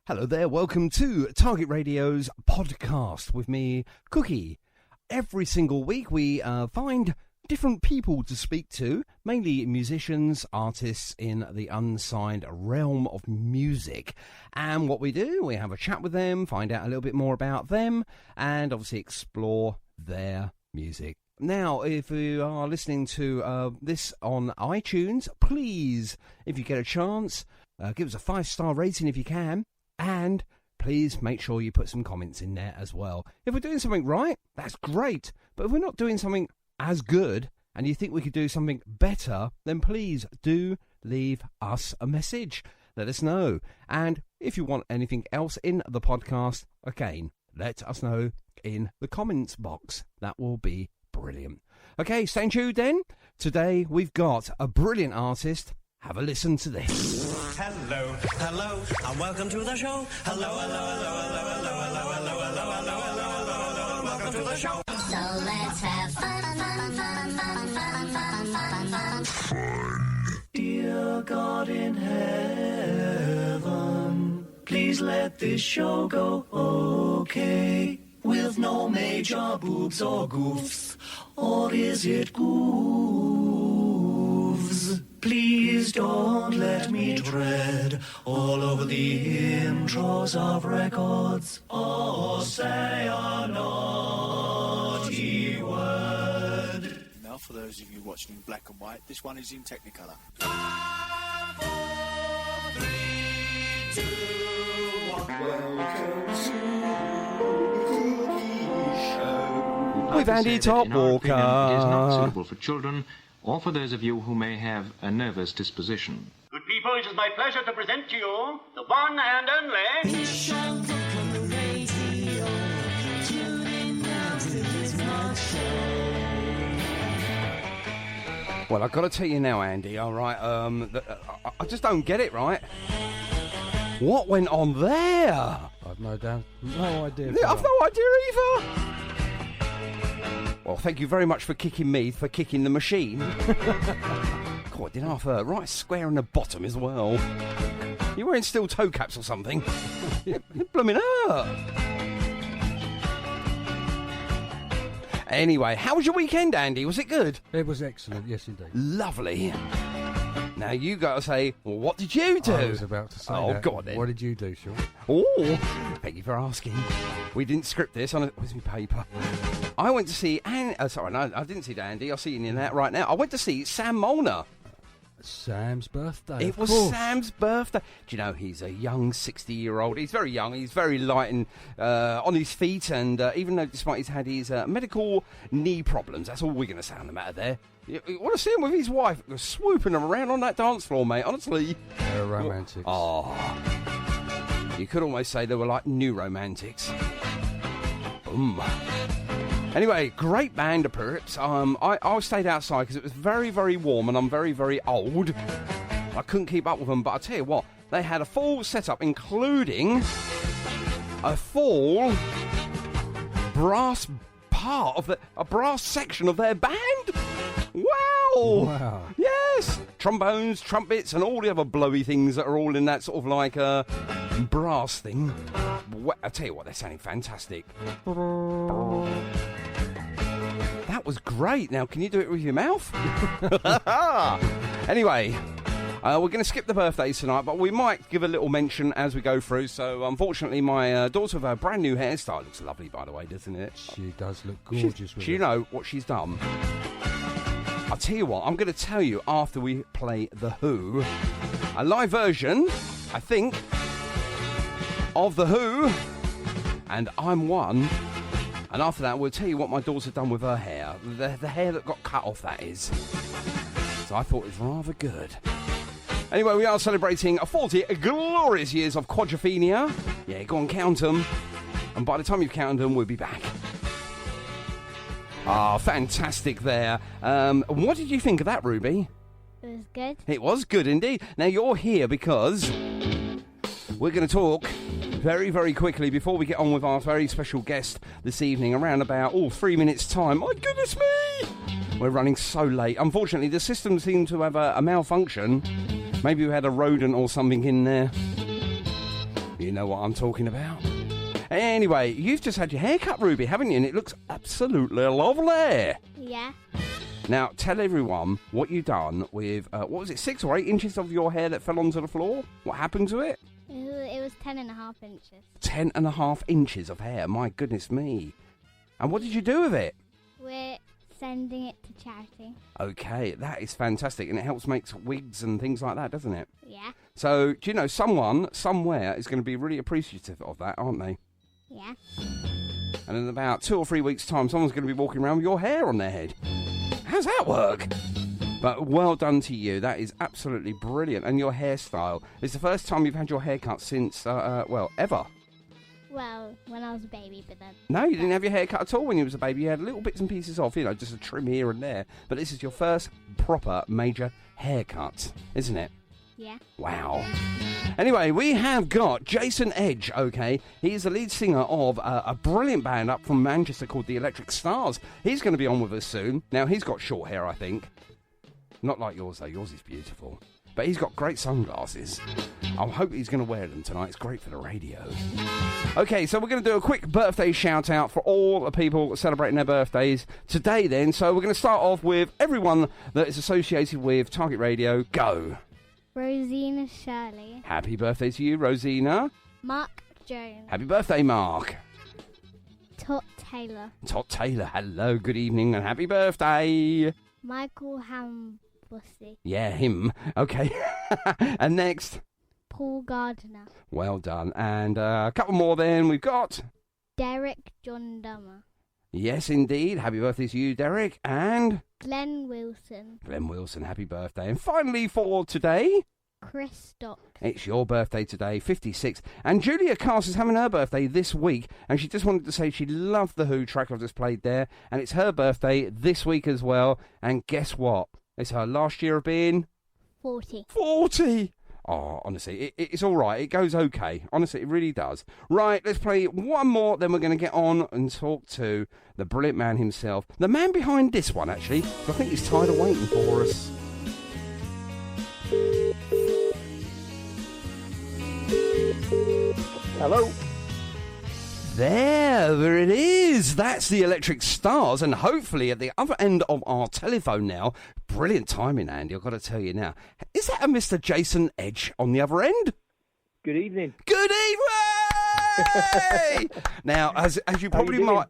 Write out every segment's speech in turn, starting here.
Hello there, welcome to Target Radio's podcast with me, Cookie. Every single week we find different people to speak to, mainly musicians, artists in the unsigned realm of music. And what we do, we have a chat with them, find out a little bit more about them, and obviously explore their music. Now, if you are listening to this on iTunes, please, if you get a chance, give us a 5-star rating if you can. And please make sure you put some comments in there as well. If we're doing something right, that's great. But if we're not doing something as good and you think we could do something better, then please do leave us a message. Let us know. And if you want anything else in the podcast, again, let us know in the comments box. That will be brilliant. Okay, stay tuned then. Today we've got a brilliant artist. Have a listen to this. Hello, hello, and welcome to the show. Hello, hello, hello, hello, hello, hello, hello, hello, hello, hello, hello, hello, welcome to the show. So let's have fun. Dear God in heaven, please let this show go okay, with no major boobs or goofs, or is it goofs? Please don't let me tread all over the intros of records or say a naughty word. Now, for those of you watching in black and white, this one is in Technicolor. 5, 4, 3, 2, 1. Welcome to the Cookie Show. With Andy Topp-Walker. Is not suitable for children or for those of you who may have a nervous disposition. Good people, it is my pleasure to present to you the one and only... Well, I've got to tell you now, Andy, all right, I just don't get it, right? What went on there? I've no idea. Yeah, I've no idea either. Well, thank you very much for kicking me, for kicking the machine. God, didn't half hurt. Right square in the bottom as well. You're wearing steel toe caps or something. It blooming hurt. Anyway, how was your weekend, Andy? Was it good? It was excellent, yes indeed. Lovely. Now you got to say, well, what did you do? I was about to say that. Oh, God, then. What did you do, Sean? Oh, thank you for asking. We didn't script this on where's my paper? I went to see sorry, no, I didn't see Andy. I'll see you in that right now. I went to see Sam Molnar. Sam's birthday. It was Sam's birthday. Do you know he's a young 60-year-old? He's very young. He's very light and on his feet. And even though, despite he's had his medical knee problems, that's all we're going to say on the matter there. You want to see him with his wife swooping him around on that dance floor, mate. Honestly, they're romantics. Oh, you could almost say they were like new romantics. Boom. Anyway, great band of perps. I stayed outside because it was very, very warm and I'm very, very old. I couldn't keep up with them, but I tell you what, they had a full setup, including a full brass part of a brass section of their band. Wow! Yes! Trombones, trumpets, and all the other blowy things that are all in that sort of like brass thing. I tell you what, they're sounding fantastic. That was great. Now, can you do it with your mouth? Anyway, we're going to skip the birthdays tonight, but we might give a little mention as we go through. So, unfortunately, my daughter with her brand new hairstyle looks lovely, by the way, doesn't it? She does look gorgeous. Do you know what she's done? I'll tell you what, I'm going to tell you after we play The Who. A live version, I think, of The Who, and I'm One. And after that, we'll tell you what my daughter done with her hair. The hair that got cut off, that is. So I thought it was rather good. Anyway, we are celebrating 40 glorious years of quadrophenia. Yeah, go on, count them. And by the time you've counted them, we'll be back. Ah, fantastic there. What did you think of that, Ruby? It was good. It was good indeed. Now, you're here because we're going to talk very, very quickly before we get on with our very special guest this evening, around about 3 minutes' time. My goodness me! We're running so late. Unfortunately, the system seemed to have a malfunction. Maybe we had a rodent or something in there. You know what I'm talking about. Anyway, you've just had your hair cut, Ruby, haven't you? And it looks absolutely lovely. Yeah. Now, tell everyone what you've done with, what was it, 6 or 8 inches of your hair that fell onto the floor? What happened to it? It was 10.5 inches. 10.5 inches of hair, my goodness me. And what did you do with it? We're sending it to charity. Okay, that is fantastic. And it helps make wigs and things like that, doesn't it? Yeah. So, do you know, someone, somewhere, is going to be really appreciative of that, aren't they? Yeah. And in about 2 or 3 weeks' time, someone's going to be walking around with your hair on their head. How's that work? But well done to you. That is absolutely brilliant. And your hairstyle. It's the first time you've had your hair cut since, ever. Well, when I was a baby, but then... No, you didn't have your hair cut at all when you was a baby. You had little bits and pieces off, just a trim here and there. But this is your first proper major haircut, isn't it? Yeah. Wow. Anyway, we have got Jason Edge, okay? He's the lead singer of a brilliant band up from Manchester called the Electric Stars. He's going to be on with us soon. Now, he's got short hair, I think. Not like yours, though. Yours is beautiful. But he's got great sunglasses. I hope he's going to wear them tonight. It's great for the radio. Okay, so we're going to do a quick birthday shout-out for all the people celebrating their birthdays today, then. So we're going to start off with everyone that is associated with Target Radio. Go. Rosina Shirley. Happy birthday to you, Rosina. Mark Jones. Happy birthday, Mark. Tot Taylor. Tot Taylor, hello, good evening, and happy birthday. Michael Hambussy. Yeah, him. Okay. And next? Paul Gardner. Well done. And a couple more then. We've got... Derek John Dummer. Yes, indeed. Happy birthday to you, Derek. And... Glenn Wilson. Glenn Wilson, happy birthday. And finally for today... Chris Stock. It's your birthday today, 56. And Julia Cass is having her birthday this week, and she just wanted to say she loved the Who track I've just played there, and it's her birthday this week as well. And guess what? It's her last year of being... 40. 40! Oh, honestly, it's all right. It goes okay. Honestly, it really does. Right, let's play one more, then we're going to get on and talk to the brilliant man himself. The man behind this one, actually. I think he's tired of waiting for us. Hello. There it is. That's the Electric Stars, and hopefully at the other end of our telephone now, brilliant timing, Andy, I've got to tell you now. Is that a Mr. Jason Edge on the other end? Good evening. Good evening! Now, as you probably might,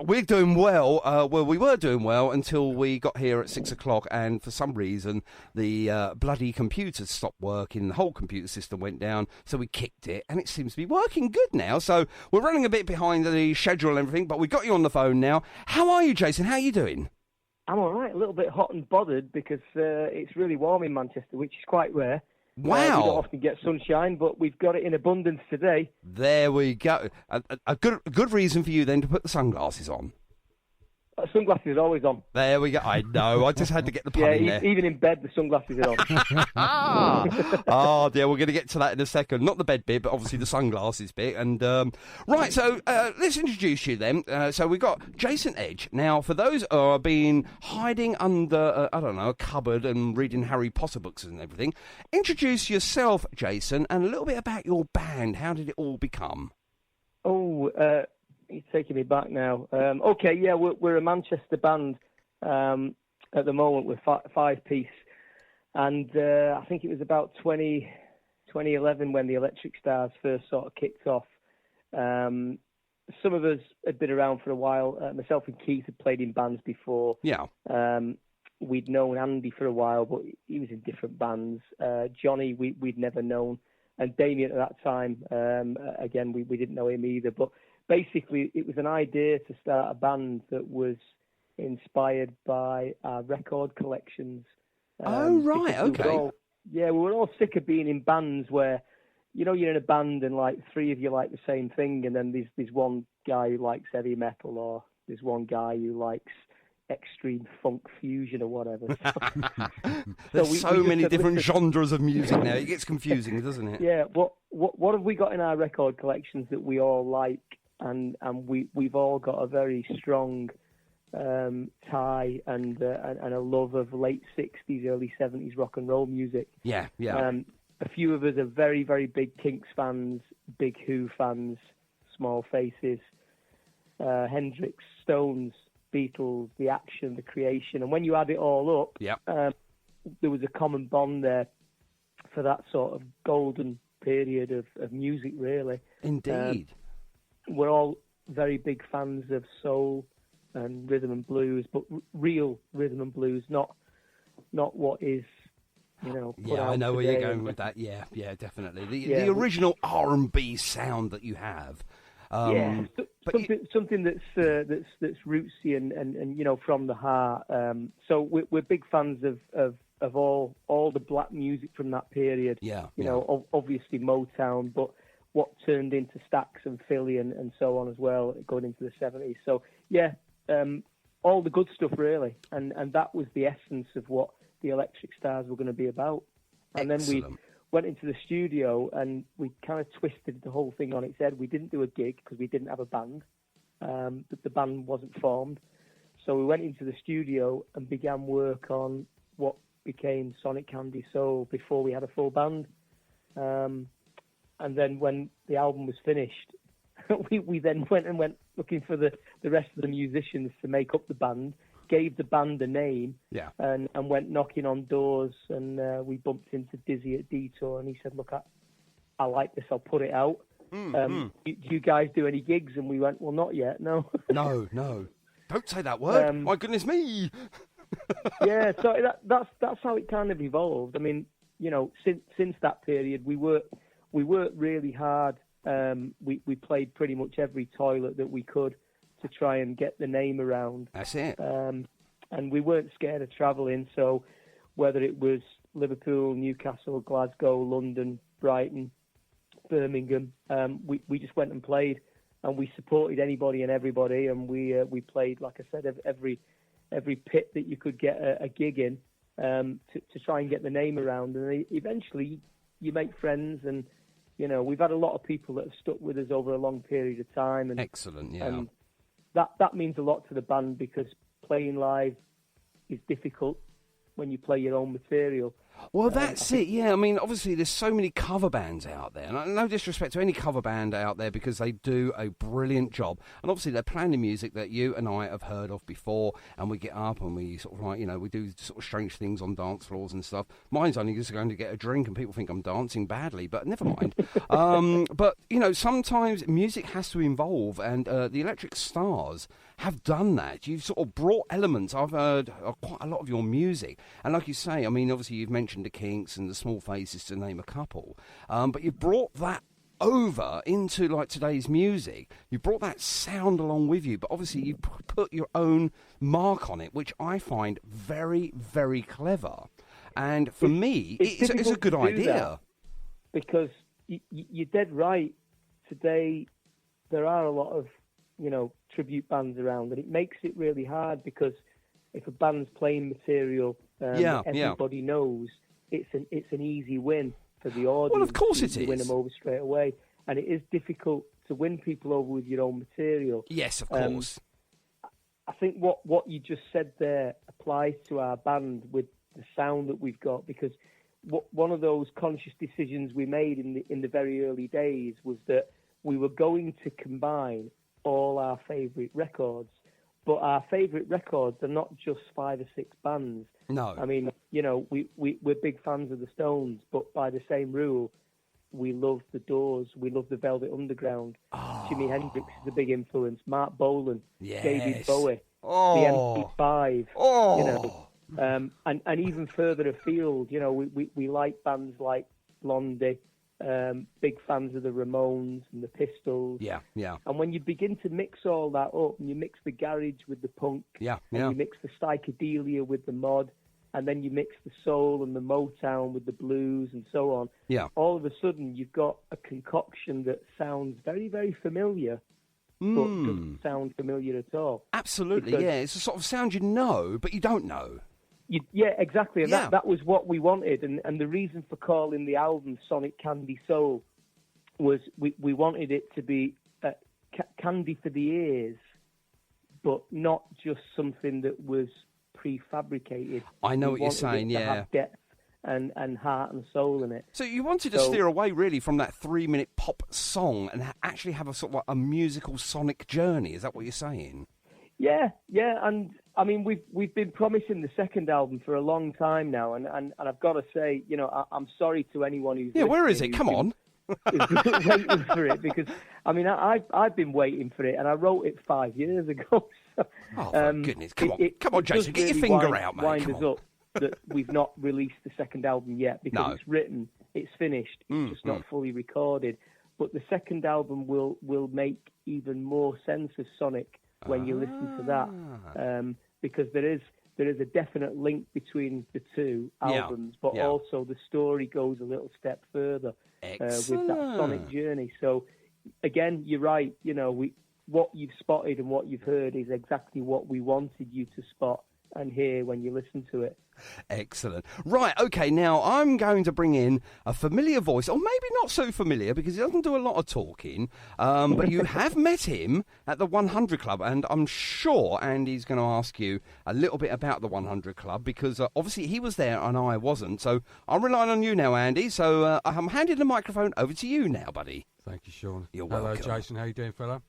we're doing well. We were doing well until we got here at 6 o'clock, and for some reason the bloody computer stopped working. The whole computer system went down, so we kicked it, and it seems to be working good now. So we're running a bit behind the schedule and everything, but we got you on the phone now. How are you, Jason? How are you doing? I'm all right. A little bit hot and bothered because it's really warm in Manchester, which is quite rare. Wow. We don't often get sunshine, but we've got it in abundance today. There we go. A good reason for you then to put the sunglasses on. Sunglasses are always on. There we go. I know. I just had to get the pun in there. Even in bed, the sunglasses are on. Oh, dear. We're going to get to that in a second. Not the bed bit, but obviously the sunglasses bit. And right, so let's introduce you then. So we've got Jason Edge. Now, for those who are been hiding under, a cupboard and reading Harry Potter books and everything, introduce yourself, Jason, and a little bit about your band. How did it all become? You're taking me back now. Okay, yeah, we're a Manchester band at the moment. We're five-piece. And I think it was about 2011 when the Electric Stars first sort of kicked off. Some of us had been around for a while. Myself and Keith had played in bands before. Yeah. We'd known Andy for a while, but he was in different bands. Johnny, we'd never known. And Damien at that time, again, we didn't know him either. But basically, it was an idea to start a band that was inspired by our record collections. Oh, right, okay. We were all sick of being in bands where, you're in a band and like three of you like the same thing, and then there's one guy who likes heavy metal, or there's one guy who likes extreme funk fusion or whatever. There's so many different genres of music now. It gets confusing, doesn't it? Yeah, what have we got in our record collections that we all like? And we've all got a very strong tie and a love of late 60s, early 70s rock and roll music. Yeah. a few of us are very, very big Kinks fans, big Who fans, Small Faces, Hendrix, Stones, Beatles, the action, the creation. And when you add it all up, there was a common bond there for that sort of golden period of music, really. Indeed. We're all very big fans of soul and rhythm and blues, but real rhythm and blues, not what is, put Yeah, out I know where today. you're going with that. Yeah, definitely. The original R&B sound that you have. Something that's rootsy and from the heart. So we're big fans of all the black music from that period. Obviously Motown, but what turned into Stax and Philly and so on as well, going into the 70s. So all the good stuff really, and that was the essence of what the Electric Stars were going to be about. And then we went into the studio and we kind of twisted the whole thing on its head. We didn't do a gig because we didn't have a band. The band wasn't formed. So we went into the studio and began work on what became Sonic Candy Soul before we had a full band. And then when the album was finished, we then went looking for the rest of the musicians to make up the band, gave the band a name, and went knocking on doors, and we bumped into Dizzy at Detour, and he said, look, I like this, I'll put it out. Do you guys do any gigs? And we went, well, not yet, no. No. Don't say that word. My goodness me. So that's how it kind of evolved. I mean, since that period, we worked really hard. We played pretty much every toilet that we could to try and get the name around. That's it. And we weren't scared of travelling. So whether it was Liverpool, Newcastle, Glasgow, London, Brighton, Birmingham, we just went and played, and we supported anybody and everybody, and we played, like I said, every pit that you could get a gig in, to try and get the name around. And eventually you make friends, and we've had a lot of people that have stuck with us over a long period of time. And excellent, yeah. And that means a lot to the band, because playing live is difficult when you play your own material. Well, that's it, yeah. I mean, obviously, there's so many cover bands out there. And no disrespect to any cover band out there, because they do a brilliant job. And obviously, they're playing the music that you and I have heard of before. And we get up and we sort of, we do sort of strange things on dance floors and stuff. Mine's only just going to get a drink and people think I'm dancing badly, but never mind. But, sometimes music has to evolve. And the Electric Stars have done that. You've sort of brought elements. I've heard quite a lot of your music. And like you say, I mean, obviously, you've mentioned the Kinks and the Small Faces, to name a couple, but you brought that over into like today's music. You brought that sound along with you, but obviously you put your own mark on it, which I find very, very clever. And for me, it's a good idea. Because you're dead right. Today, there are a lot of tribute bands around, and it makes it really hard, because if a band's playing material everybody knows, it's an easy win for the audience. Well, of course it is. Win them over straight away, and it is difficult to win people over with your own material. Yes, of course. I think what you just said there applies to our band with the sound that we've got, because one of those conscious decisions we made in the very early days was that we were going to combine all our favourite records. But our favourite records are not just 5 or 6 bands. No. I mean, we're big fans of the Stones, but by the same rule, we love the Doors, we love the Velvet Underground. Oh. Jimi Hendrix is a big influence. Mark Bolan, Yes. David Bowie, Oh. the MP5. Oh. And even further afield, we like bands like Blondie. Big fans of the Ramones and the Pistols. Yeah. And when you begin to mix all that up, and you mix the garage with the punk, and you mix the psychedelia with the mod, and then you mix the soul and the Motown with the blues and so on, all of a sudden you've got a concoction that sounds very, very familiar, but doesn't sound familiar at all. Absolutely, Because It's a sort of sound you know, but you don't know. Yeah, exactly. And that was what we wanted. And the reason for calling the album Sonic Candy Soul was we wanted it to be candy for the ears, but not just something that was prefabricated. I know what you're saying, to have depth and heart and soul in it. So you wanted to steer away really from that 3-minute pop song and actually have a sort of like a musical sonic journey. Is that what you're saying? Yeah, and I mean we've been promising the second album for a long time now, and I've got to say, you know, I'm sorry to anyone who's where is it? Come on. Who's waiting for it, because I mean I've been waiting for it, and I wrote it 5 years ago. So, for goodness, come on, Jason, get your finger out, mate. Wind us up that we've not released the second album yet, because it's written, it's finished, it's just not fully recorded. But the second album will make even more sense of Sonic when you listen to that, because there is a definite link between the two albums, but also the story goes a little step further with that Sonic journey. So again, you're right. You know, what you've spotted and what you've heard is exactly what we wanted you to spot and hear when you listen to it. Excellent. Right, okay, now I'm going to bring in a familiar voice, or maybe not so familiar because he doesn't do a lot of talking, but you have met him at the 100 Club, and I'm sure Andy's going to ask you a little bit about the 100 Club, because obviously he was there and I wasn't, so I'm relying on you now, Andy, so I'm handing the microphone over to you now, buddy. Thank you, Sean. You're welcome. Hello, Jason. How you doing, fella?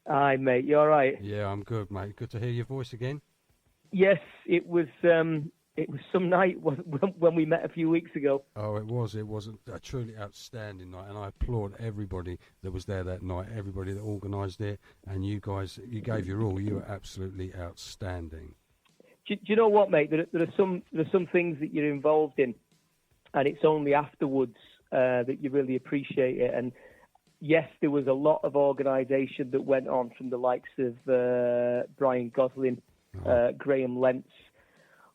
Hi, mate. You all right? Yeah, I'm good, mate. Good to hear your voice again. Yes, it was some night when we met a few weeks ago. Oh, it was a truly outstanding night, and I applaud everybody that was there that night, everybody that organised it, and you guys, you gave your all. You were absolutely outstanding. Do you know what, mate? There are some things that you're involved in, and it's only afterwards that you really appreciate it. And yes, there was a lot of organisation that went on from the likes of Brian Gosling, Graham Lentz,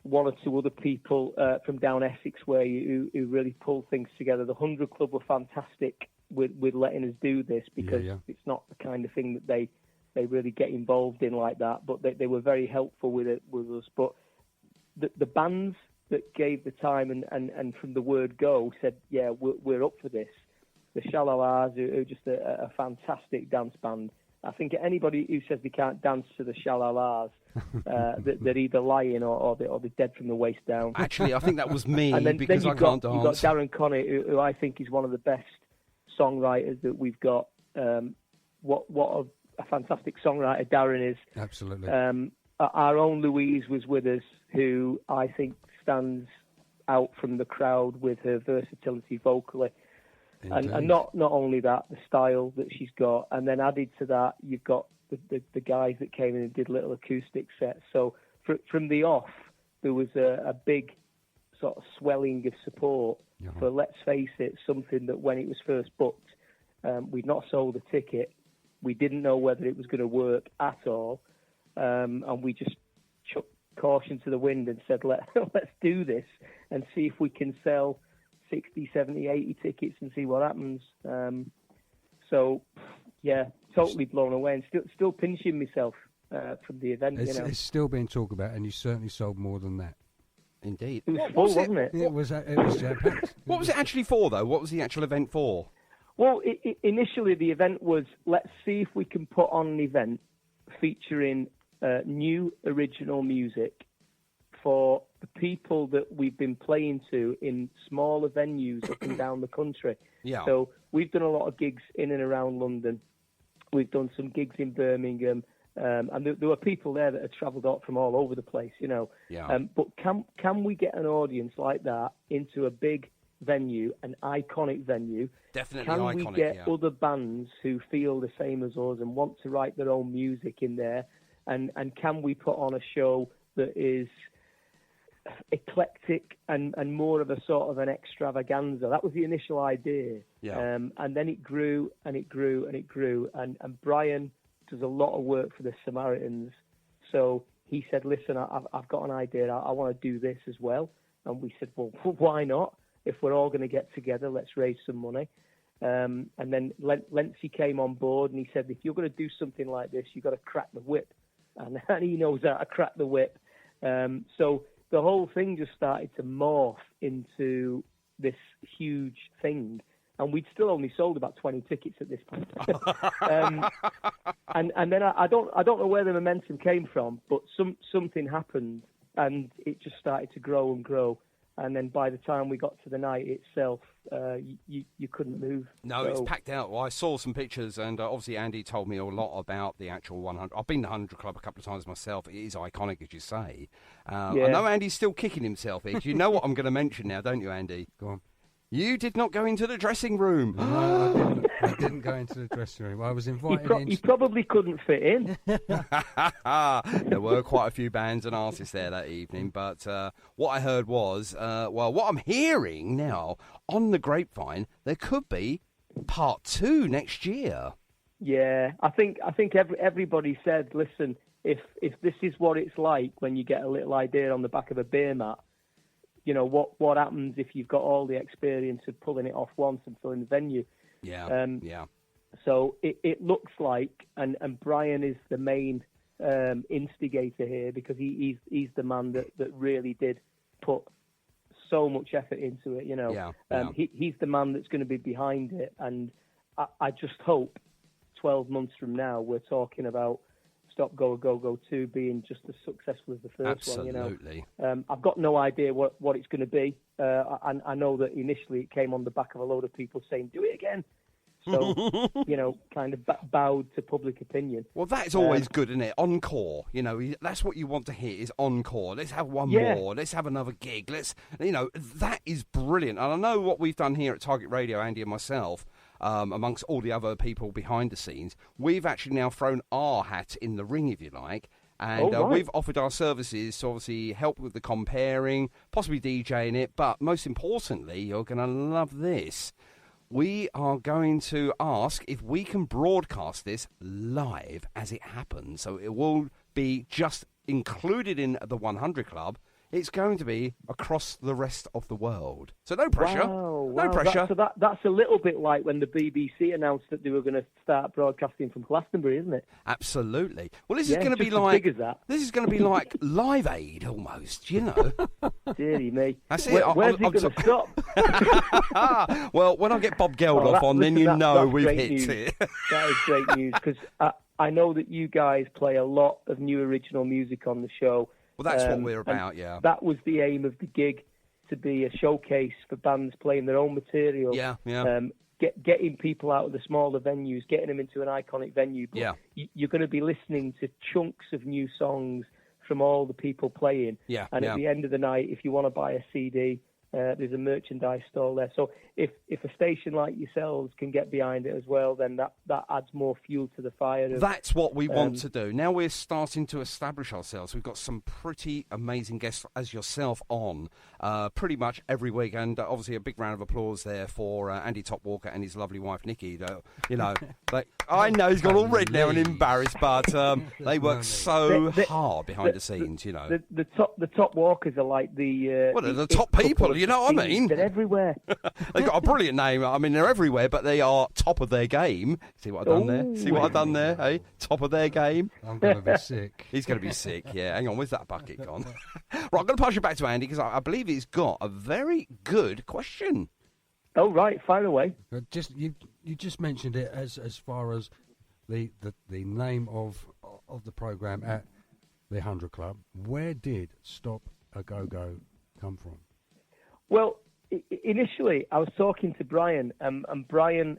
one or two other people from down Essex way who really pulled things together. The 100 Club were fantastic with letting us do this, because it's not the kind of thing that they really get involved in like that, but they were very helpful with us. But the bands that gave the time and from the word go said, yeah, we're up for this. The Shalalas, who are just a fantastic dance band. I think anybody who says they can't dance to the Shalalas, they're either lying or they're dead from the waist down. Actually, I think that was me, then because I can't dance. You've got Darren Connett, who I think is one of the best songwriters that we've got. What a fantastic songwriter Darren is. Absolutely. Our own Louise was with us, who I think stands out from the crowd with her versatility vocally. And not only that, the style that she's got, and then added to that, you've got the guys that came in and did little acoustic sets. So from the off, there was a big sort of swelling of support for, let's face it, something that when it was first booked, we'd not sold a ticket. We didn't know whether it was going to work at all, and we just chucked caution to the wind and said, let's do this and see if we can sell 60, 70, 80 tickets and see what happens. So, yeah, totally blown away, and still pinching myself from the event. It's still being talked about, and you certainly sold more than that. Indeed. It was full, wasn't it? It was jam-packed. What was it actually for, though? What was the actual event for? Well, initially the event was, let's see if we can put on an event featuring new original music for the people that we've been playing to in smaller venues up and down the country. Yeah. So we've done a lot of gigs in and around London. We've done some gigs in Birmingham, and there were people there that had travelled up from all over the place, Yeah. But can we get an audience like that into a big venue, an iconic venue? Definitely can iconic. Can we get other bands who feel the same as us and want to write their own music in there? And can we put on a show that is eclectic and more of a sort of an extravaganza? That was the initial idea. Yeah. And then it grew and it grew and it grew. And Brian does a lot of work for the Samaritans. So he said, listen, I've got an idea. I want to do this as well. And we said, well, why not? If we're all going to get together, let's raise some money. And then Lency came on board and he said, if you're going to do something like this, you've got to crack the whip. And he knows how to crack the whip. So the whole thing just started to morph into this huge thing. And we'd still only sold about 20 tickets at this point. And then I don't know where the momentum came from, but something happened and it just started to grow and grow. and then by the time we got to the night itself, you couldn't move. No, it's packed out. Well, I saw some pictures, and obviously Andy told me a lot about the actual 100. I've been to 100 Club a couple of times myself. It is iconic, as you say. I know Andy's still kicking himself. You know what I'm going to mention now, don't you, Andy? Go on. You did not go into the dressing room. No, I didn't go into the dressing room. I was invited in. You probably couldn't fit in. There were quite a few bands and artists there that evening, but what I heard was, what I'm hearing now on the grapevine, there could be part 2 next year. Yeah, I think everybody said, listen, if this is what it's like when you get a little idea on the back of a beer mat, you know, what happens if you've got all the experience of pulling it off once and filling the venue. Yeah. So it looks like, and Brian is the main instigator here, because he's the man that really did put so much effort into it, you know. He's the man that's going to be behind it, and I just hope 12 months from now we're talking about Stop Go Go Go 2 being just as successful as the first one, you know. Absolutely. I've got no idea what it's going to be. I know that initially it came on the back of a load of people saying, do it again. So, you know, kind of bowed to public opinion. Well, that's always good, isn't it? Encore. You know, that's what you want to hear is encore. Let's have one more. Let's have another gig. That is brilliant. And I know what we've done here at Target Radio, Andy and myself, amongst all the other people behind the scenes, we've actually now thrown our hat in the ring, if you like, and we've offered our services to obviously help with the comparing, possibly DJing it, but most importantly, you're going to love this. We are going to ask if we can broadcast this live as it happens, so it will be just included in the 100 Club. It's going to be across the rest of the world. So no pressure. No pressure. That's a little bit like when the BBC announced that they were going to start broadcasting from Glastonbury, isn't it? Absolutely. Well, this is going to be like this is going to be like Live Aid almost, you know. Dearie me. That's it. Where's it going to stop? Well, when I get Bob Geldof on, then you know we've hit it. That is great news, because I know that you guys play a lot of new original music on the show. Well, that's what we're about, yeah. That was the aim of the gig, to be a showcase for bands playing their own material. Yeah. Getting people out of the smaller venues, getting them into an iconic venue. But you're going to be listening to chunks of new songs from all the people playing. And at the end of the night, if you want to buy a CD, there's a merchandise stall there. So if a station like yourselves can get behind it as well, then that adds more fuel to the fire. That's what we want to do. Now we're starting to establish ourselves. We've got some pretty amazing guests as yourself on pretty much every week, and obviously a big round of applause there for Andy Topp-Walker and his lovely wife Nikki. You know, I know he's got all red now and embarrassed, but they work so hard behind the scenes. You know, the top walkers are like the top people. You know what I mean? They're everywhere. They've got a brilliant name. I mean, they're everywhere, but they are top of their game. See what I've done there? See what I've done there? Hey, top of their game. I'm going to be sick. He's going to be sick, yeah. Hang on, where's that bucket gone? Right, I'm going to pass you back to Andy, because I believe he's got a very good question. Oh, right, fire away. You just mentioned it as far as the name of the programme at the 100 Club. Where did Stop a Go-Go come from? Well, initially I was talking to Brian, and Brian,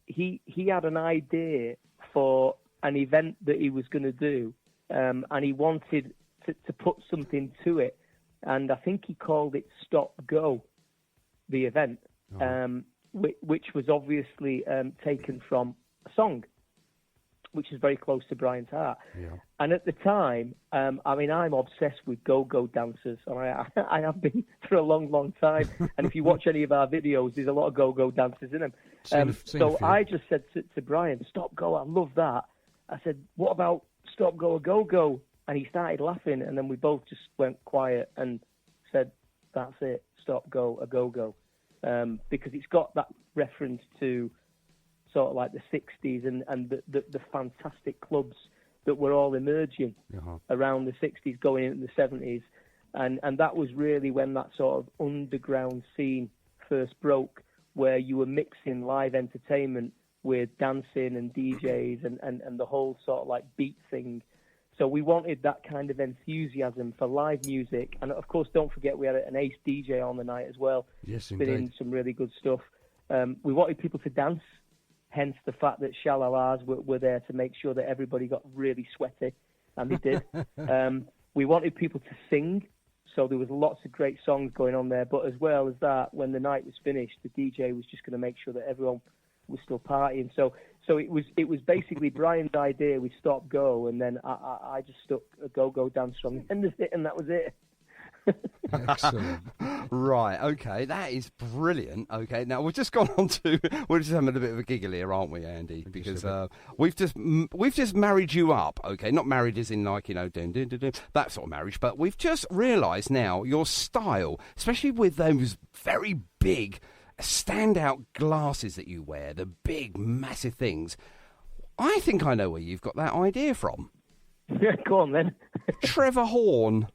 he had an idea for an event that he was going to do, and he wanted to put something to it, and I think he called it Stop Go, the event, which was obviously taken from a song, which is very close to Brian's heart. Yeah. And at the time, I'm obsessed with go-go dancers, and I have been for a long, long time. And if you watch any of our videos, there's a lot of go-go dancers in them. So I just said to Brian, Stop Go, I love that. I said, what about Stop Go, a go-go? And he started laughing, and then we both just went quiet and said, that's it, Stop Go, a go-go. Because it's got that reference to sort of like the 60s and the fantastic clubs that were all emerging around the 60s, going into the 70s. And that was really when that sort of underground scene first broke, where you were mixing live entertainment with dancing and DJs and the whole sort of like beat thing. So we wanted that kind of enthusiasm for live music. And, of course, don't forget we had an ace DJ on the night as well. Yes, spinning indeed. some really good stuff. We wanted people to dance, hence the fact that Shalalas were there to make sure that everybody got really sweaty, and they did. We wanted people to sing, so there was lots of great songs going on there. But as well as that, when the night was finished, the DJ was just going to make sure that everyone was still partying. So it was basically Brian's idea. We stopped go, and then I just stuck a go dance from the end of it, and that was it. Excellent. Right, okay, that is brilliant. Okay, now we've just gone on to, we're just having a bit of a giggle here, aren't we, Andy? Because we've just married you up. Okay, not married as in like, you know, that sort of marriage, but we've just realised now your style, especially with those very big standout glasses that you wear, the big massive things. I think I know where you've got that idea from. Go on then. Trevor Horn.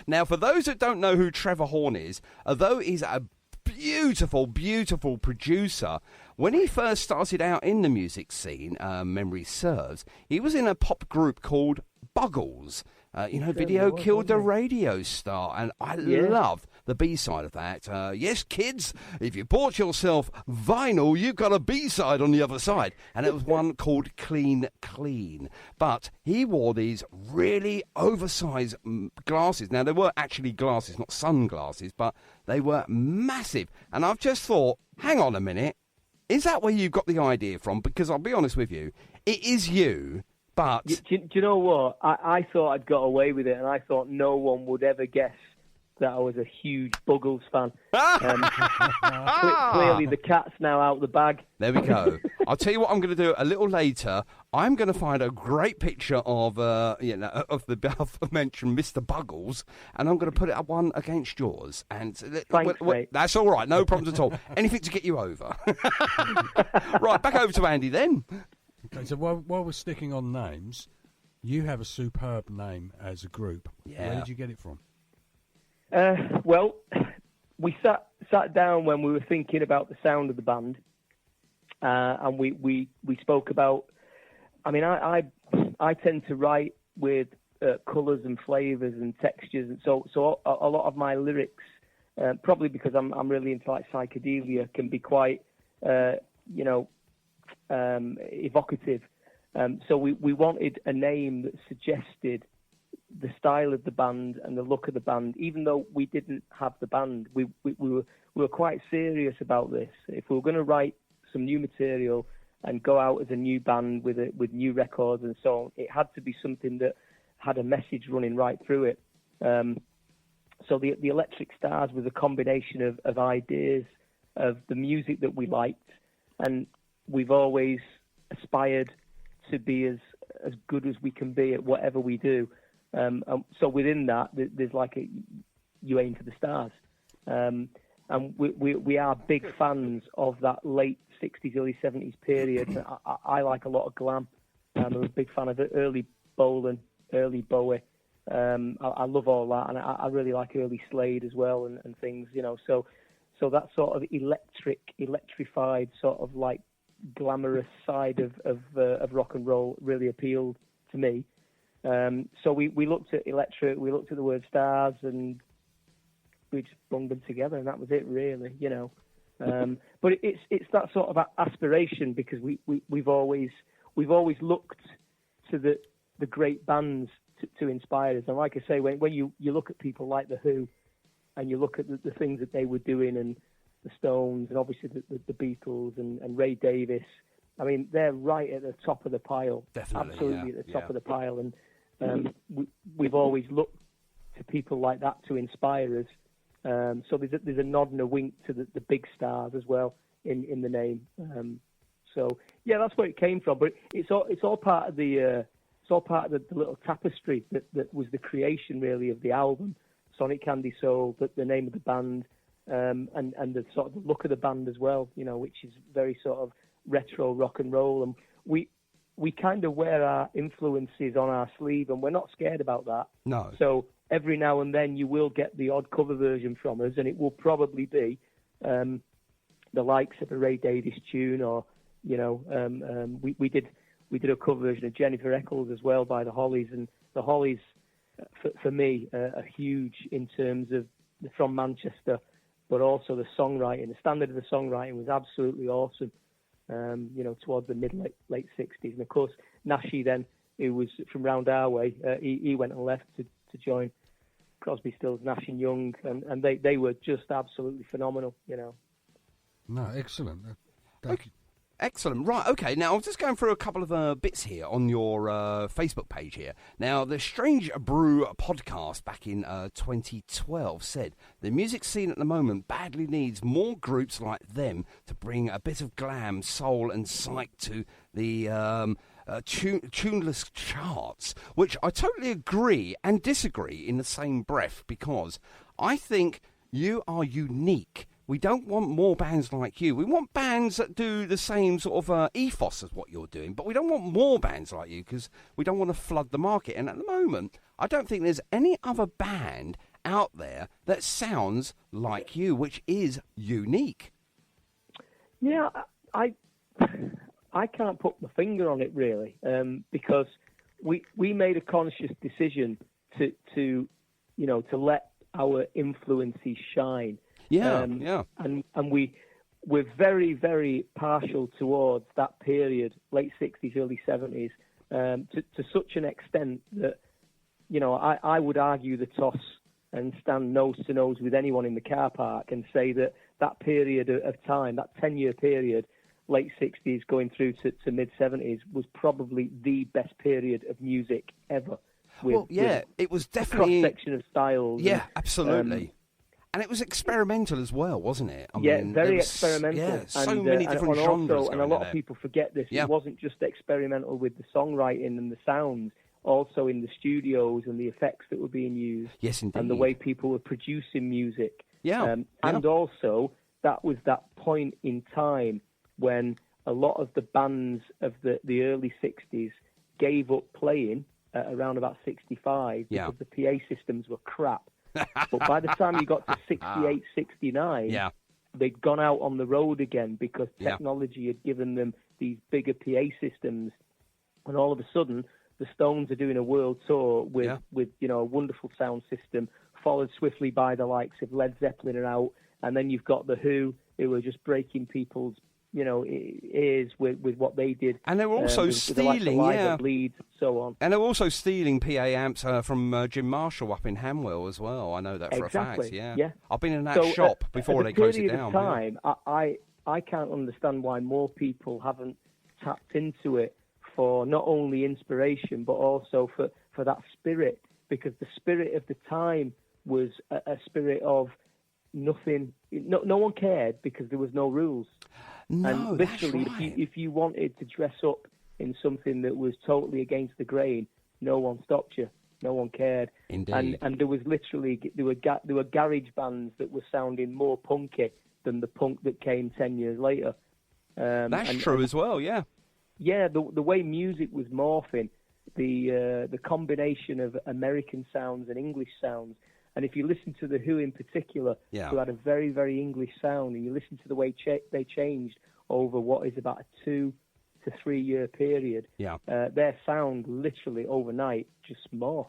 Now, for those that don't know who Trevor Horn is, although he's a beautiful, beautiful producer, when he first started out in the music scene, memory serves, he was in a pop group called Buggles. Video Killed the Radio Star, and I love the B-side of that. Yes, kids, if you bought yourself vinyl, you've got a B-side on the other side. And it was one called Clean Clean. But he wore these really oversized glasses. Now, they were actually glasses, not sunglasses, but they were massive. And I've just thought, hang on a minute, is that where you got the idea from? Because I'll be honest with you, it is you. But do you know what? I thought I'd got away with it, and I thought no one would ever guess that I was a huge Buggles fan. Clearly, the cat's now out of the bag. There we go. I'll tell you what I'm going to do a little later. I'm going to find a great picture of of the above-mentioned Mr. Buggles, and I'm going to put it up one against yours. And Thanks, mate. That's all right. No problems at all. Anything to get you over. Right, back over to Andy then. Okay, so while we're sticking on names, you have a superb name as a group. Yeah. Where did you get it from? Well, we sat down when we were thinking about the sound of the band, and we spoke about. I mean, I tend to write with colours and flavours and textures, and so a lot of my lyrics, probably because I'm really into like psychedelia, can be quite evocative. So we wanted a name that suggested the style of the band and the look of the band. Even though we didn't have the band, we were quite serious about this. If we were going to write some new material and go out as a new band with new records and so on, it had to be something that had a message running right through it. So the Electric Stars was a combination of ideas of the music that we liked, and we've always aspired to be as good as we can be at whatever we do. So within that, there's like you aim for the stars. And we are big fans of that late 60s, early 70s period. I like a lot of glam. I'm a big fan of the early Bolan, early Bowie. I love all that, and I really like early Slade as well and things, you know. So that sort of electrified sort of like glamorous side of rock and roll really appealed to me. So we looked at electric, we looked at the word stars, and we just bunged them together, and that was it, really, you know. But it's that sort of aspiration, because we've always looked to the great bands to inspire us. And like I say, when you look at people like The Who, and you look at the things that they were doing, and the Stones, and obviously the Beatles and Ray Davis, I mean, they're right at the top of the pile. Definitely, absolutely at the top of the pile. And we've always looked to people like that to inspire us. So there's a nod and a wink to the big stars as well in the name. So yeah, that's where it came from. But it's all part of the little tapestry that was the creation really of the album, Sonic Candy Soul, the name of the band, and the sort of the look of the band as well. You know, which is very sort of retro rock and roll, and we kind of wear our influences on our sleeve, and we're not scared about that. No. So every now and then you will get the odd cover version from us, and it will probably be the likes of a Ray Davis tune, or you know, we we did a cover version of Jennifer Eccles as well by the Hollies, and the Hollies, for me, are huge in terms of from Manchester, but also the songwriting. The standard of the songwriting was absolutely awesome, towards the late 60s. And of course, Nashi then, who was from round our way, he went and left to join Crosby, Stills, Nash and Young, and they were just absolutely phenomenal, No, excellent. Okay. Excellent. Right, okay. Now, I'm just going through a couple of bits here on your Facebook page here. Now, the Strange Brew podcast back in 2012 said, the music scene at the moment badly needs more groups like them to bring a bit of glam, soul and psych to the tuneless charts, which I totally agree and disagree in the same breath, because I think you are unique. We don't want more bands like you. We want bands that do the same sort of ethos as what you're doing, but we don't want more bands like you because we don't want to flood the market. And at the moment, I don't think there's any other band out there that sounds like you, which is unique. Yeah, I can't put my finger on it really, because we made a conscious decision to let our influences shine. Yeah. And we're very, very partial towards that period, late 60s, early 70s, to such an extent that, I would argue the toss and stand nose to nose with anyone in the car park and say that period of time, that 10-year period, late 60s going through to mid 70s, was probably the best period of music ever. It was definitely cross section of styles. Yeah, absolutely. And it was experimental as well, wasn't it? I mean, very experimental. Yeah, so many different genres. And a lot of people forget this. Yeah. It wasn't just experimental with the songwriting and the sounds, also in the studios and the effects that were being used. Yes, indeed. And the way people were producing music. Yeah. And also, that was that point in time when a lot of the bands of the early 60s gave up playing at around about 65 because the PA systems were crap. But by the time you got to 68, 69, they'd gone out on the road again because technology had given them these bigger PA systems. And all of a sudden, the Stones are doing a world tour with a wonderful sound system, followed swiftly by the likes of Led Zeppelin are out. And then you've got The Who, who are just breaking people's ears with what they did. And they were also stealing, Bleeds, and so on. And they were also stealing PA amps from Jim Marshall up in Hamwell as well. I know that for a fact, yeah. I've been in that shop before they closed it down. At a period of time, I can't understand why more people haven't tapped into it for not only inspiration, but also for that spirit, because the spirit of the time was a spirit of nothing. No one cared because there was no rules. No, and literally, that's right. if you wanted to dress up in something that was totally against the grain, no one stopped you. No one cared. Indeed. And there was literally there were garage bands that were sounding more punky than the punk that came 10 years later. That's true as well. Yeah. Yeah, the way music was morphing, the combination of American sounds and English sounds. And if you listen to The Who in particular, who had a very, very English sound, and you listen to the way they changed over what is about a 2 to 3 year period, their sound literally overnight just morphed,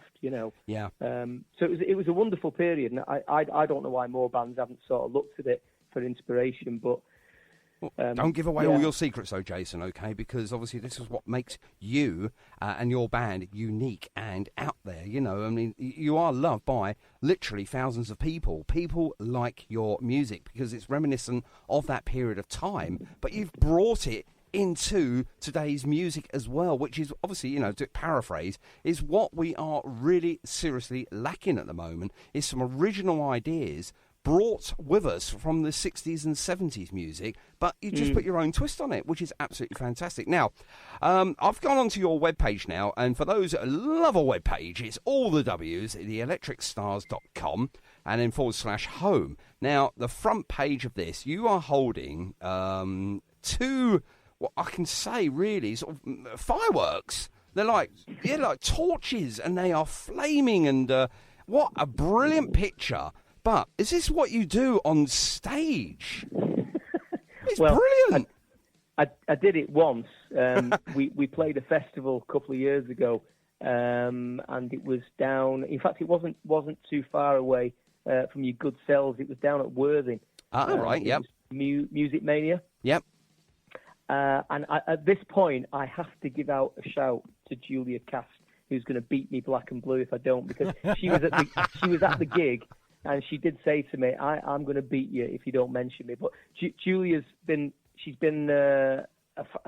Yeah. So it was a wonderful period, and I don't know why more bands haven't sort of looked at it for inspiration, but... don't give away all your secrets, though, Jason, okay? Because obviously this is what makes you and your band unique and out there, I mean, you are loved by literally thousands of people. People like your music because it's reminiscent of that period of time, but you've brought it into today's music as well, which is obviously, to paraphrase, is what we are really seriously lacking at the moment, is some original ideas brought with us from the 60s and 70s music, but you just put your own twist on it, which is absolutely fantastic. Now, I've gone onto your webpage now, and for those that love a webpage, it's all the W's, theelectricstars.com, and then /home. Now, the front page of this, you are holding two, what I can say really, sort of fireworks. They're like torches, and they are flaming, and what a brilliant picture. But is this what you do on stage? It's brilliant. I did it once. We played a festival a couple of years ago, and it was down. In fact, it wasn't too far away from your good selves. It was down at Worthing. Right. Yep. Music Mania. Yep. And at this point, I have to give out a shout to Julia Cast, who's going to beat me black and blue if I don't, because she was at the gig, and she did say to me, "I'm going to beat you if you don't mention me." But Julia's been a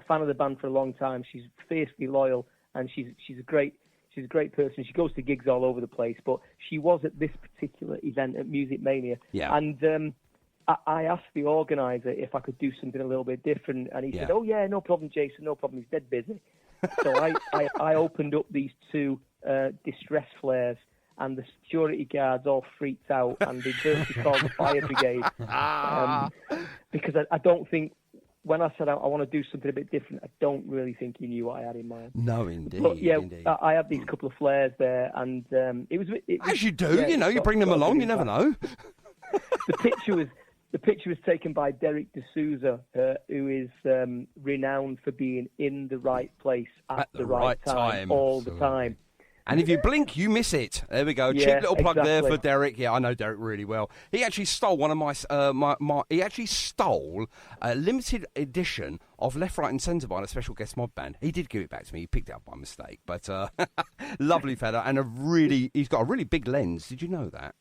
fan of the band for a long time. She's fiercely loyal, and she's a great person. She goes to gigs all over the place, but she was at this particular event at Music Mania. Yeah. And I asked the organizer if I could do something a little bit different, and he said, "Oh yeah, no problem, Jason, no problem. He's dead busy." So I opened up these two distress flares, and the security guards all freaked out, and they virtually called the fire brigade because I don't think. When I said I want to do something a bit different, I don't really think he knew what I had in mind. No, indeed. But yeah, indeed. I had these couple of flares there, and it was. As you do, you bring them along. You never know. The picture was taken by Derek D'Souza, who is renowned for being in the right place at the right time all the time. And if you blink, you miss it. There we go. Yeah, Cheap little plug there exactly. for Derek. Yeah, I know Derek really well. He actually stole one of my he actually stole a limited edition of Left, Right and Centre by a special guest mod band. He did give it back to me. He picked it up by mistake. But lovely fella, and he's got a really big lens. Did you know that?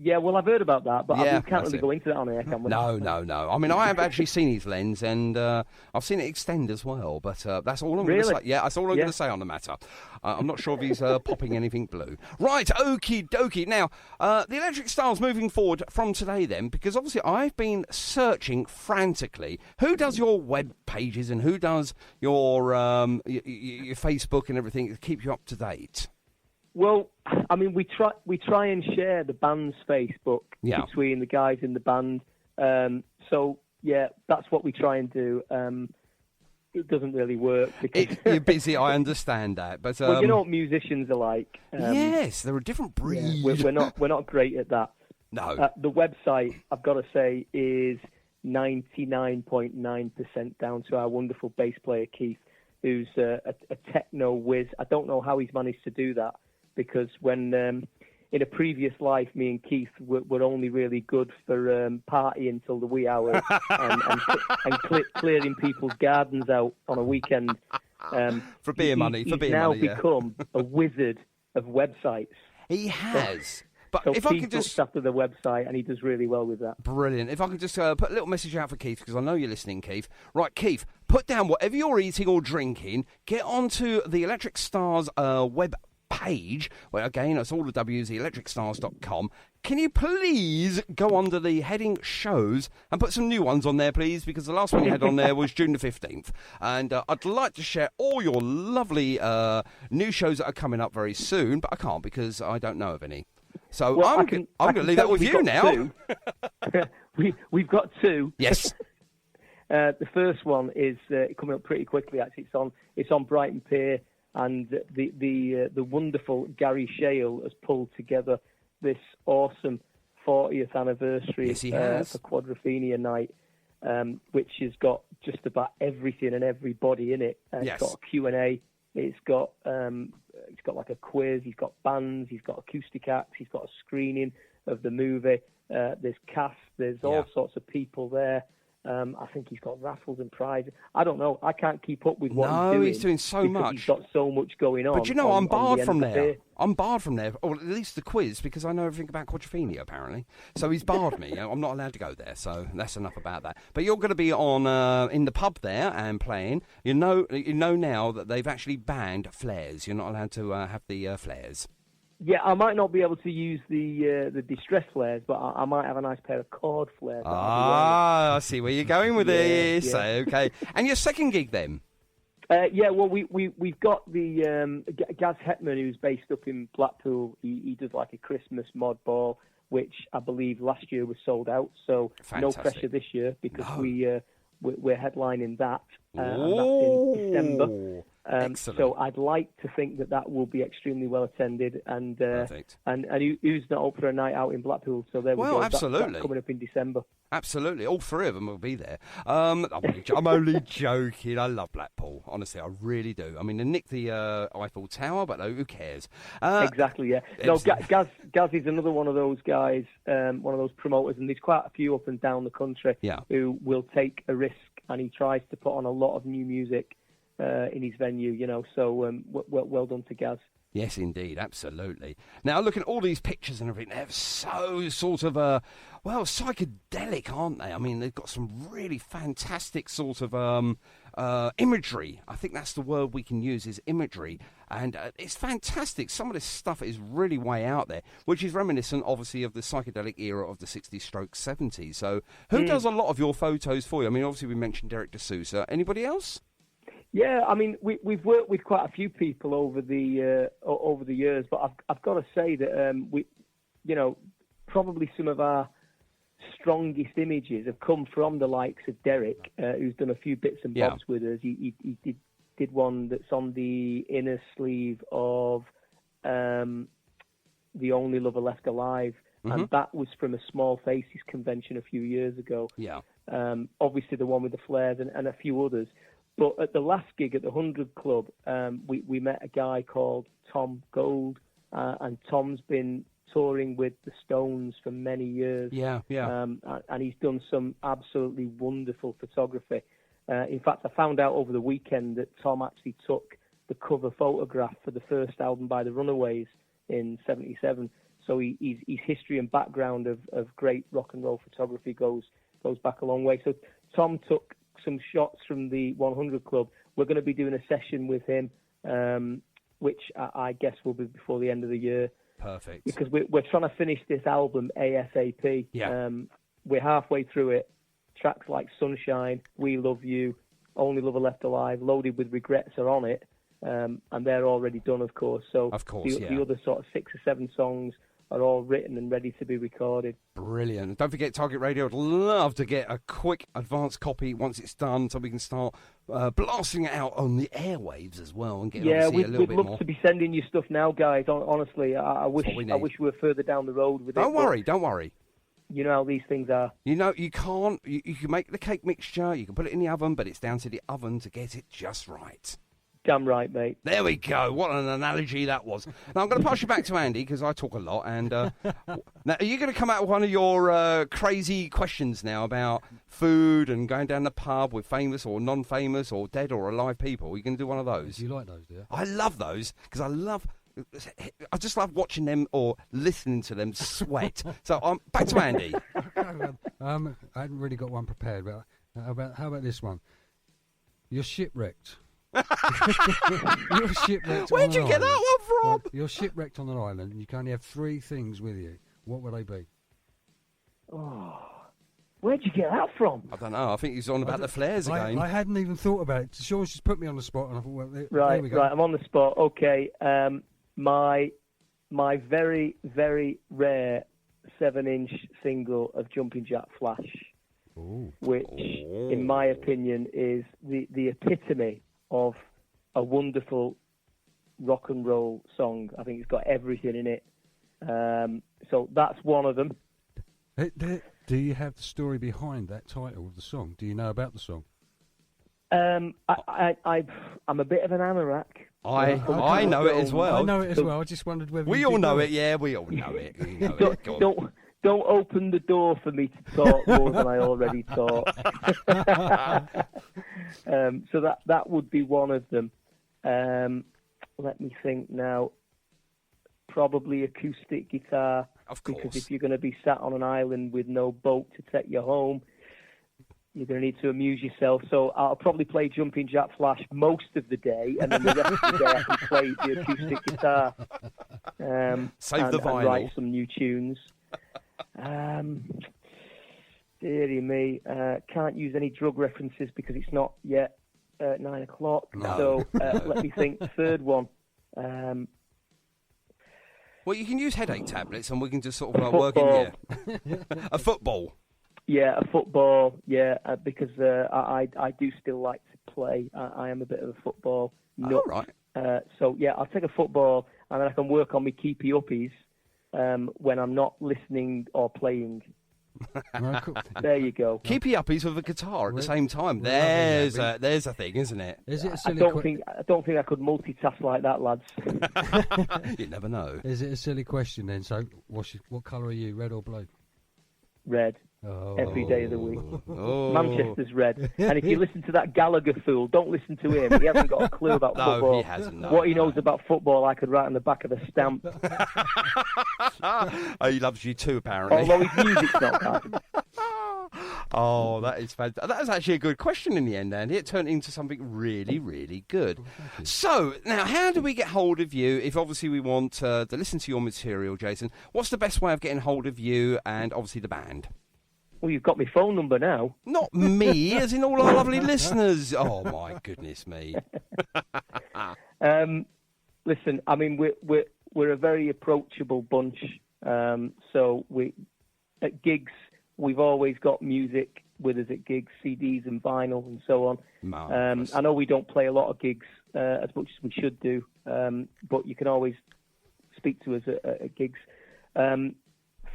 Yeah, well, I've heard about that, but we can't that's really it. go into that on air, can we? No. I mean, I have actually seen his lens, and I've seen it extend as well, but that's all I'm going to say. Yeah, that's all I'm going to say on the matter. I'm not sure if he's popping anything blue. Right, okie dokie. Now, the Electric Stars moving forward from today then, because obviously I've been searching frantically. Who does your web pages and who does your Facebook and everything to keep you up to date? Well, I mean, we try and share the band's Facebook between the guys in the band. So yeah, that's what we try and do. It doesn't really work because you're busy. I understand that, but well, you know what musicians are like. Yes, they're a different breed. Yeah, we're not great at that. No. The website, I've got to say, is 99.9% down to our wonderful bass player Keith, who's a techno whiz. I don't know how he's managed to do that. Because when in a previous life, me and Keith were only really good for partying till the wee hours and clearing people's gardens out on a weekend. For beer money. He's now become a wizard of websites. He has. But so if Keith I could just looks after the website, and he does really well with that. Brilliant. If I could just put a little message out for Keith, because I know you're listening, Keith. Right, Keith, put down whatever you're eating or drinking. Get onto the Electric Stars web page, where again it's all the W's, electricstars.com. Can you please go under the heading shows and put some new ones on there, please, because the last one you had on there was June the 15th, and I'd like to share all your lovely new shows that are coming up very soon, but I can't because I don't know of any. So well, I'm going to leave that with you now. We've got two. Yes. The first one is coming up pretty quickly. Actually, it's on Brighton Pier. And the wonderful Gary Shale has pulled together this awesome 40th anniversary for Quadrophenia Night, which has got just about everything and everybody in it. It's got a Q&A. It's got like a quiz. He's got bands. He's got acoustic acts. He's got a screening of the movie. There's cast. There's all sorts of people there. I think he's got raffles and prizes. I don't know. I can't keep up with what he's doing. He's doing so much. He's got so much going on. But you know, I'm barred from there. Pier. I'm barred from there, or at least the quiz, because I know everything about Quadrophenia, apparently. So he's barred me. I'm not allowed to go there, so that's enough about that. But you're going to be on in the pub there and playing. You know now that they've actually banned flares. You're not allowed to have the flares. Yeah, I might not be able to use the distress flares, but I might have a nice pair of cord flares. I see where you're going with this. Yeah. Okay. And your second gig then? Well, we've got the Gaz Hetman, who's based up in Blackpool. He does like a Christmas mod ball, which I believe last year was sold out. So fantastic. No pressure this year because we're headlining that. And that's in December. Excellent. So I'd like to think that will be extremely well attended, and Perfect. and who's not up for a night out in Blackpool? So there we go. Absolutely. That's coming up in December. Absolutely, all three of them will be there. I'm only joking. I love Blackpool, honestly, I really do. I mean, they nicked the Eiffel Tower, but who cares? Exactly, yeah. No, Gaz is another one of those guys, one of those promoters, and there's quite a few up and down the country who will take a risk, and he tries to put on a lot of new music in his venue, you know. So well done to Gaz. Yes, indeed, absolutely. Now, looking at all these pictures and everything, they're so sort of, psychedelic, aren't they? I mean, they've got some really fantastic sort of imagery. I think that's the word we can use, is imagery. And it's fantastic. Some of this stuff is really way out there, which is reminiscent, obviously, of the psychedelic era of the 60s stroke 70s. So who does a lot of your photos for you? I mean, obviously, we mentioned Derek D'Souza. Anybody else? Yeah, I mean, we've worked with quite a few people over the years, but I've got to say that we, you know, probably some of our strongest images have come from the likes of Derek, who's done a few bits and bobs with us. He did one that's on the inner sleeve of The Only Lover Left Alive, and that was from a Small Faces convention a few years ago. Yeah. Obviously the one with the flares and a few others. But at the last gig at the 100 Club, we met a guy called Tom Gold, and Tom's been touring with the Stones for many years. Yeah. And he's done some absolutely wonderful photography. In fact, I found out over the weekend that Tom actually took the cover photograph for the first album by the Runaways in '77. So his history and background of great rock and roll photography goes back a long way. So Tom took some shots from the 100 Club. We're going to be doing a session with him, which I guess will be before the end of the year. Perfect. Because we're trying to finish this album ASAP. Yeah. We're halfway through it. Tracks like Sunshine, We Love You, Only Lover Left Alive, Loaded with Regrets are on it, and they're already done, of course. So the other sort of 6 or 7 songs are all written and ready to be recorded. Brilliant. Don't forget, Target Radio would love to get a quick advance copy once it's done, so we can start blasting it out on the airwaves as well and get a little bit more. We'd love to be sending you stuff now, guys. Honestly, I wish we were further down the road with it. Don't worry. You know how these things are. You know, you can make the cake mixture, you can put it in the oven, but it's down to the oven to get it just right. Damn right, mate. There we go. What an analogy that was. Now, I'm going to pass you back to Andy, because I talk a lot. And now, are you going to come out with one of your crazy questions now about food and going down the pub with famous or non-famous or dead or alive people? Are you going to do one of those? Do you like those, do you? I love those, because I just love watching them or listening to them sweat. So back to Andy. I hadn't really got one prepared, but how about this one? You're shipwrecked. You're shipwrecked. Where'd you get that one from? You're shipwrecked on an island and you can only have 3 things with you. What would they be? Oh, where'd you get that from? I don't know. I think he's on about the flares again. I hadn't even thought about it. Sean's just put me on the spot, and I thought, well, there we go. Right. I'm on the spot. Okay. My very, very rare 7-inch single of Jumping Jack Flash, which, in my opinion, is the epitome of a wonderful rock and roll song. I think it's got everything in it. So that's one of them. Do you have the story behind that title of the song? Do you know about the song? I'm a bit of an anorak. I know it as well. I know it as well. I just wondered whether we all know it. Yeah, we all know it. Don't open the door for me to talk more than I already talk. So that would be one of them. Let me think now. Probably acoustic guitar. Of course. Because if you're going to be sat on an island with no boat to take you home, you're going to need to amuse yourself. So I'll probably play Jumping Jack Flash most of the day, and then the rest of the day I can play the acoustic guitar. Save the vinyl. And write some new tunes. Dearie me, can't use any drug references because it's not yet 9 o'clock. No. So let me think. Third one. Well, you can use headache tablets, and we can just sort of work in here. A football. Yeah, a football. Yeah, because I do still like to play. I am a bit of a football nut. All right. So yeah, I'll take a football, and then I can work on my keepy uppies when I'm not listening or playing. Well, cool. There you go. Keepy uppies with a guitar at the same time. we're loving There's a thing, isn't it? Is it a I silly don't think I could multitask like that, lads. You never know. Is it a silly question then? So, what colour are you, red or blue? Red. Oh. Every day of the week. Oh. Manchester's red. And if you listen to that Gallagher fool, don't listen to him. He hasn't got a clue about No, football. he hasn't. No, What he knows about football, I could write on the back of the stamp. Oh, he loves you too, apparently. Although his music's not bad. Oh, that is fantastic. That was actually a good question in the end, Andy. It turned into something really, really good. So, now, how do we get hold of you if obviously we want to listen to your material, Jason? What's the best way of getting hold of you and obviously the band? Well, you've got my phone number now. Not me, as in all our lovely listeners. Oh, my goodness me. Listen, I mean, we're a very approachable bunch. So at gigs, we've always got music with us at gigs, CDs and vinyl and so on. Marvellous. I know we don't play a lot of gigs as much as we should do, but you can always speak to us at gigs.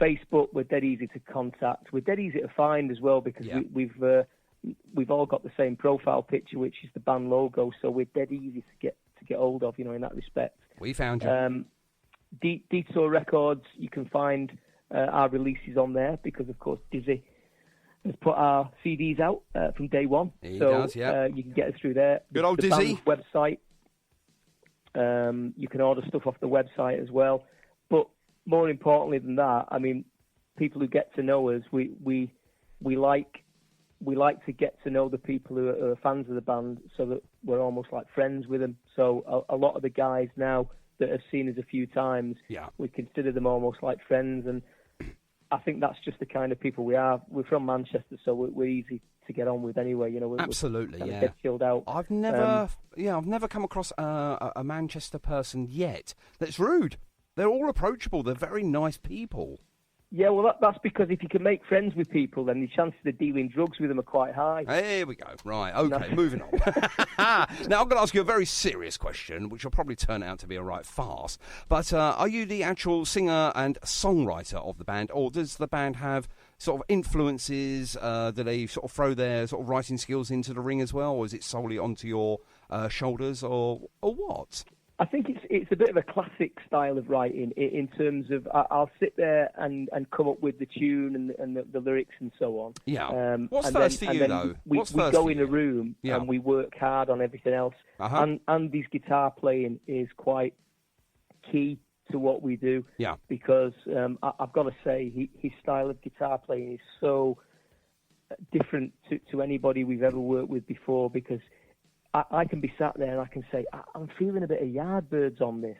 Facebook, we're dead easy to contact. We're dead easy to find as well because we've all got the same profile picture, which is the band logo. So we're dead easy to get hold of, in that respect. We found you. Detour Records, you can find our releases on there because, of course, Dizzy has put our CDs out from day one. He does, yeah. You can get us through there. Good old the Dizzy. band's website. You can order stuff off the website as well. But more importantly than that, I mean, people who get to know us, we like to get to know the people who are fans of the band, so that we're almost like friends with them. So a lot of the guys now that have seen us a few times, we consider them almost like friends, and I think that's just the kind of people we are. We're from Manchester, so we're easy to get on with anyway. Absolutely, we're get chilled out. I've never come across a Manchester person yet that's rude. They're all approachable. They're very nice people. Yeah, well, that's because if you can make friends with people, then the chances of dealing drugs with them are quite high. Here we go. Right, okay, moving on. Now, I'm going to ask you a very serious question, which will probably turn out to be a right farce. But are you the actual singer and songwriter of the band, or does the band have sort of influences? Do they sort of throw their sort of writing skills into the ring as well, or is it solely onto your shoulders, or what? I think it's a bit of a classic style of writing in terms of I'll sit there and come up with the tune and the lyrics and so on. Yeah. What's first for you, though? We go in a room and we work hard on everything else. Uh-huh. And Andy's guitar playing is quite key to what we do. Yeah. Because I've got to say, his style of guitar playing is so different to anybody we've ever worked with before, because I can be sat there and I can say, I'm feeling a bit of Yardbirds on this.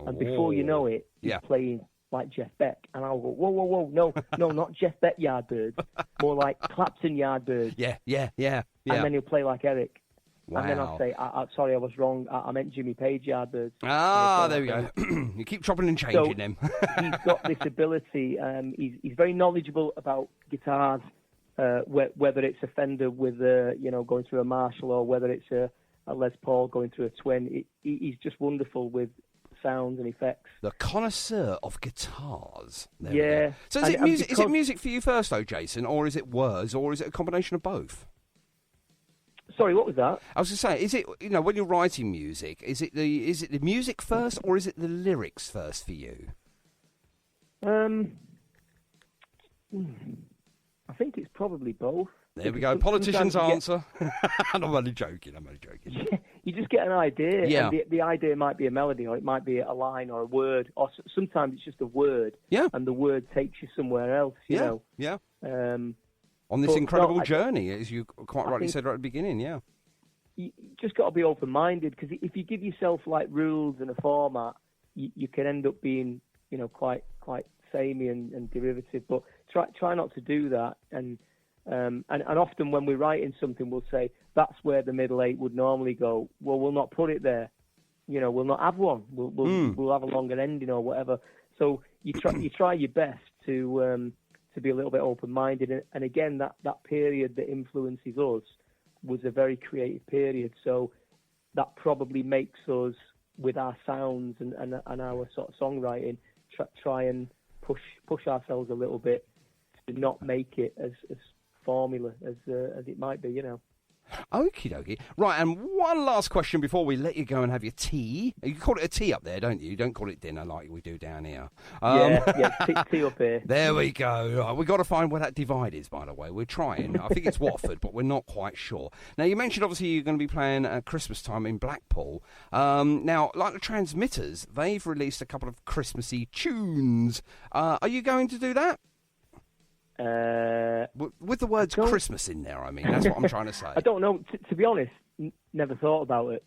And before you know it, he's playing like Jeff Beck. And I'll go, whoa, no, not Jeff Beck Yardbirds. More like Clapton Yardbirds. Yeah. And then he'll play like Eric. Wow. And then I'll say, sorry, I was wrong. I meant Jimmy Page Yardbirds. There we go. You keep chopping and changing them. He's got this ability. He's very knowledgeable about guitars. Whether it's a Fender with going through a Marshall, or whether it's a Les Paul going through a Twin, he's just wonderful with sounds and effects. The connoisseur of guitars. There yeah. We go. So is it music? Is it music for you first, though, Jason, or is it words, or is it a combination of both? Sorry, what was that? I was going to say, is it when you're writing music, is it the music first, or is it the lyrics first for you? I think it's probably both. There we go. Politician's answer. I'm only joking. You just get an idea. Yeah. And the idea might be a melody, or it might be a line or a word, or sometimes it's just a word. Yeah. And the word takes you somewhere else. You know. Yeah. On this incredible journey, as you quite rightly said right at the beginning. Yeah. You just got to be open-minded, because if you give yourself like rules and a format, you can end up being quite samey and derivative. But try not to do that. And often when we're writing something, we'll say that's where the middle eight would normally go. Well, we'll not put it there. We'll not have one. We'll have a longer ending or whatever. So you try your best to be a little bit open-minded. And again, that period that influences us, was a very creative period. So that probably makes us, with our sounds and our sort of songwriting, try and push ourselves a little bit to not make it as formula as it might be, you know. Okie dokie. Right, and one last question before we let you go and have your tea. You call it a tea up there, don't you? You don't call it dinner like we do down here. Tea up here. There we go. Right, we've got to find where that divide is, by the way. We're trying. I think it's Watford, but we're not quite sure. Now, you mentioned, obviously, you're going to be playing at Christmas time in Blackpool. Now, like the Transmitters, they've released a couple of Christmassy tunes. Are you going to do that? With the words Christmas in there, I mean, that's what I'm trying to say. I don't know. To be honest, never thought about it.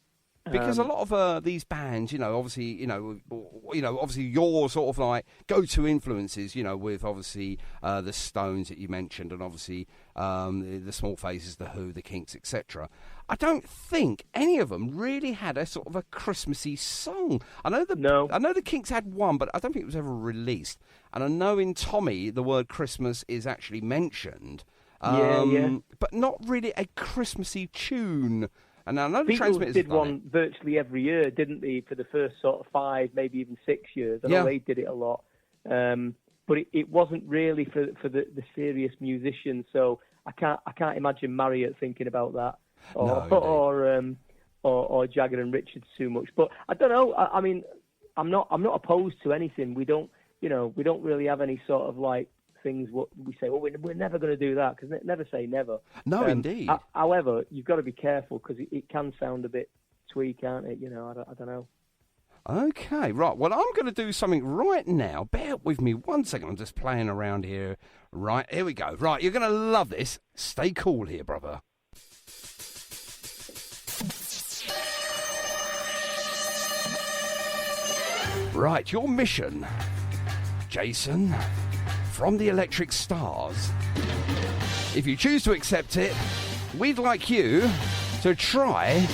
Because a lot of these bands, obviously, obviously your sort of like go-to influences, with obviously the Stones that you mentioned, and obviously the Small Faces, the Who, the Kinks, etc. I don't think any of them really had a sort of a Christmassy song. I know the Kinks had one, but I don't think it was ever released. And I know in Tommy the word Christmas is actually mentioned, but not really a Christmassy tune. And I know the Transmitters did one virtually every year, didn't they? For the first sort of 5, maybe even 6 years. I know they did it a lot, but it wasn't really for the serious musicians. So I can't imagine Marriott thinking about that, or Jagger and Richards too much. But I don't know. I mean, I'm not opposed to anything. We don't really have any sort of like things what we say, well, we're never going to do that, because never say never. No, indeed. However, you've got to be careful, because it can sound a bit twee, can't it? I don't know. Okay, right. Well, I'm going to do something right now. Bear with me 1 second. I'm just playing around here. Right, here we go. Right, you're going to love this. Stay cool here, brother. Right, your mission, Jason, from the Electric Stars. If you choose to accept it, we'd like you to try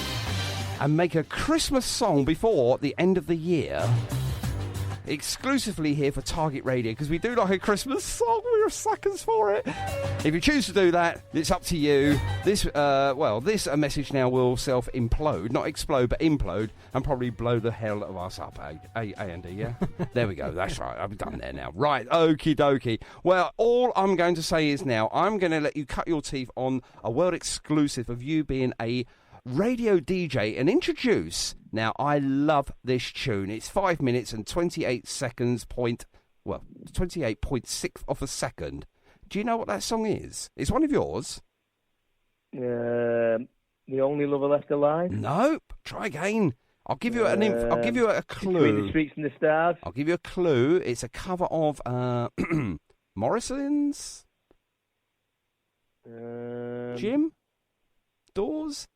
and make a Christmas song before the end of the year, exclusively here for Target Radio, because we do like a Christmas song. We're suckers for it. If you choose to do that, it's up to you. This message now will self-implode, not explode, but implode, and probably blow the hell of us up, Andy, yeah? There we go, that's right, I'm done there now. Right, okie dokie. Well, all I'm going to say is now, I'm going to let you cut your teeth on a world exclusive of you being a radio DJ and introduce. Now, I love this tune. It's 5 minutes and 28 seconds 28.6 of a second. Do you know what that song is? It's one of yours. The Only Lover Left Alive? Nope. Try again. I'll give you I'll give you a clue. Between the Streets and the Stars? I'll give you a clue. It's a cover of Morrison's. Jim? Doors?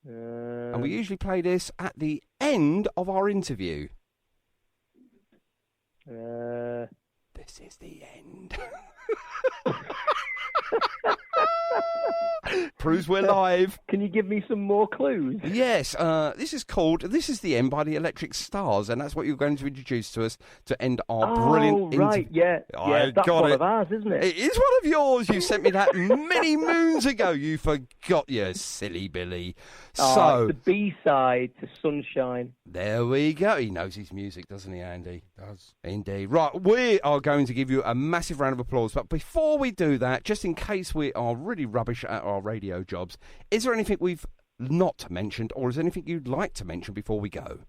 And we usually play this at the end of our interview. This is the end. Proves we're live. Can you give me some more clues? Yes, this is the End by the Electric Stars, and that's what you're going to introduce to us to end our brilliant right, yeah. That's one of ours, isn't it? It is one of yours. You sent me that many moons ago. You forgot, you silly Billy. So it's the B-side to Sunshine. There we go. He knows his music, doesn't he, Andy? Does. Indeed. Right, we are going to give you a massive round of applause, but before we do that, just in case we are really rubbish at our radio jobs, is there anything we've not mentioned, or is there anything you'd like to mention before we go?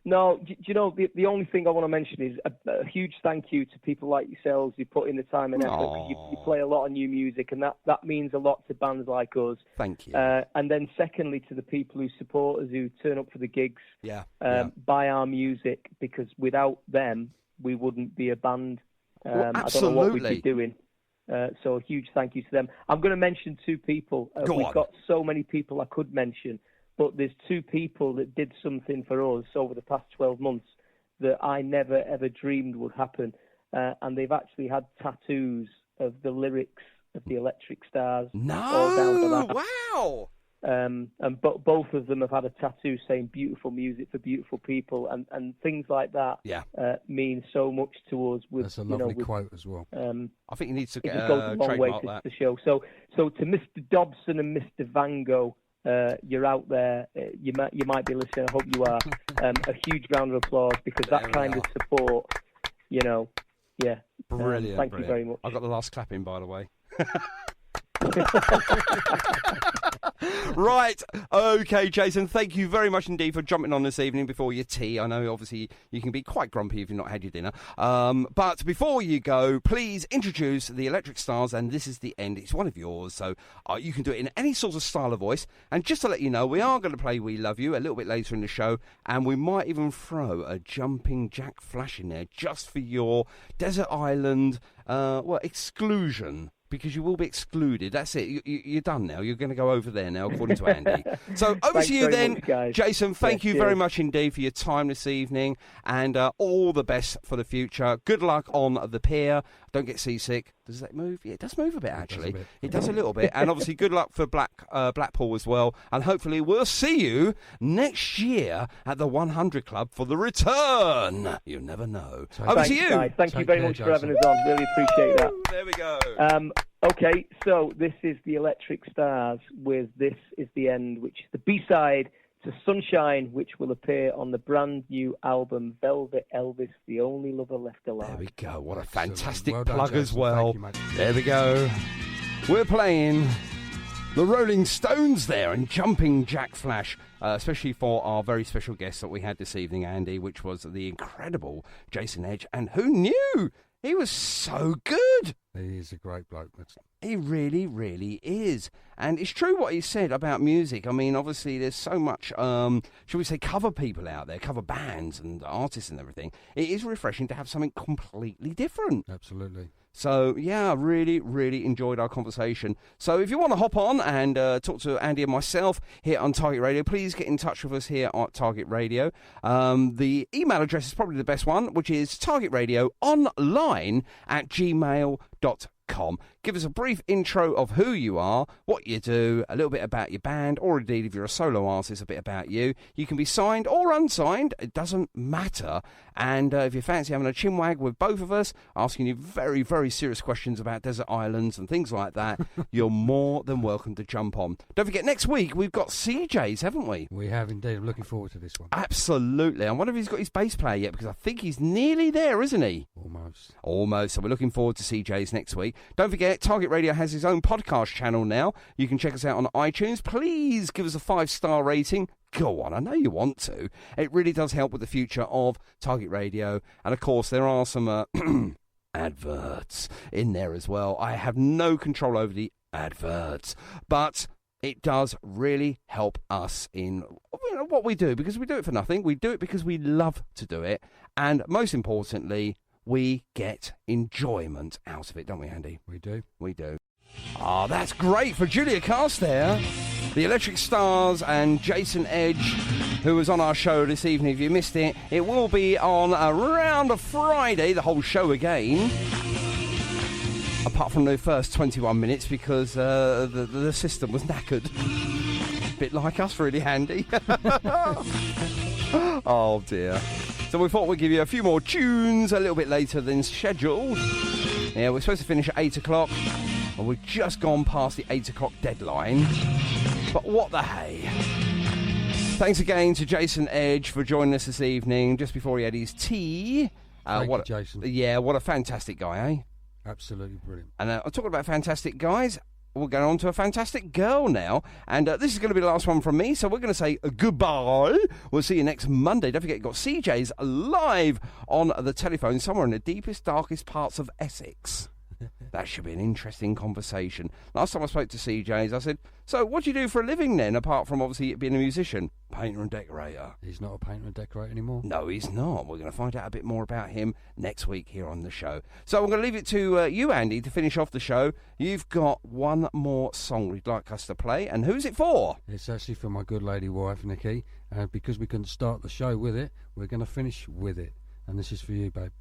No, you know, the only thing I want to mention is a huge thank you to people like yourselves who put in the time and effort, because you play a lot of new music, and that means a lot to bands like us. Thank you. And then secondly, to the people who support us, who turn up for the gigs, buy our music, because without them, we wouldn't be a band. Well, I don't know what we'd be doing. So a huge thank you to them. I'm going to mention two people. We've got so many people I could mention, but there's two people that did something for us over the past 12 months that I never, ever dreamed would happen. And they've actually had tattoos of the lyrics of the Electric Stars. No! All down to that. Wow! both of them have had a tattoo saying "beautiful music for beautiful people," and things like that. Yeah. Mean so much to us. That's a lovely quote as well. I think you need to it get just goes a long way trademark to that. the show. So to Mr. Dobson and Mr. Van Gogh, you're out there. You might be listening. I hope you are. A huge round of applause, because that kind of support, yeah. Brilliant. Thank you very much. I got the last clap in, by the way. Right, okay, Jason, thank you very much indeed for jumping on this evening before your tea. I know, obviously, you can be quite grumpy if you've not had your dinner. But before you go, please introduce the Electric Stars, and this is the end. It's one of yours, so you can do it in any sort of style of voice. And just to let you know, we are going to play We Love You a little bit later in the show, and we might even throw a jumping jack flash in there just for your desert island, exclusion. Because you will be excluded. That's it. You're done now. You're going to go over there now, according to Andy. So over to you then, much, Jason. Thank you very much indeed for your time this evening, and all the best for the future. Good luck on the pier. Don't get seasick. Does that move? Yeah, it does move a bit, actually. It does a little bit. And obviously, good luck for Blackpool as well. And hopefully, we'll see you next year at the 100 Club for the return. You never know. Over to you. Guys. Thank you very much for having us on. Really appreciate that. There we go. Okay, so this is the Electric Stars with This Is the End, which is the B-side to Sunshine, which will appear on the brand new album Velvet Elvis, The Only Lover Left Alive. There we go. What a fantastic Well done, plug Jason. as well. Thank you, mate. There we go. We're playing the Rolling Stones there and Jumping Jack Flash, especially for our very special guest that we had this evening, Andy, which was the incredible Jason Edge. And who knew? He was so good. He is a great bloke. He really, really is. And it's true what he said about music. I mean, obviously, there's so much, shall we say, cover people out there, cover bands and artists and everything. It is refreshing to have something completely different. Absolutely. So, yeah, really, really enjoyed our conversation. So if you want to hop on and talk to Andy and myself here on Target Radio, please get in touch with us here at Target Radio. The email address is probably the best one, which is targetradioonline@gmail.com. Give us a brief intro of who you are, what you do, a little bit about your band, or indeed, if you're a solo artist, a bit about you. You can be signed or unsigned, it doesn't matter. And if you fancy having a chinwag with both of us, asking you very, very serious questions about desert islands and things like that, you're more than welcome to jump on. Don't forget, next week we've got CJs, haven't we? We have indeed. I'm looking forward to this one. Absolutely. I wonder if he's got his bass player yet, because I think he's nearly there, isn't he? Almost. So we're looking forward to CJs next week. Don't forget, Target Radio has his own podcast channel now. You can check us out on iTunes. Please give us a 5-star rating. Go on, I know you want to. It really does help with the future of Target Radio. And of course, there are some adverts in there as well. I have no control over the adverts, but it does really help us in what we do, because we do it for nothing. We do it because we love to do it. And most importantly, we get enjoyment out of it, don't we, Andy? We do. We do. Ah, that's great for Julia Cast there. The Electric Stars and Jason Edge, who was on our show this evening. If you missed it, it will be on around a Friday, the whole show again. Apart from the first 21 minutes, because the system was knackered. A bit like us, really handy. Oh, dear. So we thought we'd give you a few more tunes a little bit later than scheduled. Yeah, we're supposed to finish at 8 o'clock, and we've just gone past the 8 o'clock deadline. But what the hey. Thanks again to Jason Edge for joining us this evening, just before he had his tea. Thank you, Jason. Yeah, what a fantastic guy, eh? Absolutely brilliant. And I'm talking about fantastic guys. We're going on to a fantastic girl now. And this is going to be the last one from me, so we're going to say goodbye. We'll see you next Monday. Don't forget, you've got CJ's live on the telephone somewhere in the deepest, darkest parts of Essex. That should be an interesting conversation. Last time I spoke to CJ's, I said, so what do you do for a living then, apart from obviously being a musician? Painter and decorator. He's not a painter and decorator anymore? No, he's not. We're going to find out a bit more about him next week here on the show. So I'm going to leave it to you, Andy, to finish off the show. You've got one more song you'd like us to play, and who's it for? It's actually for my good lady wife, Nikki, and because we couldn't start the show with it, we're going to finish with it. And this is for you, babe.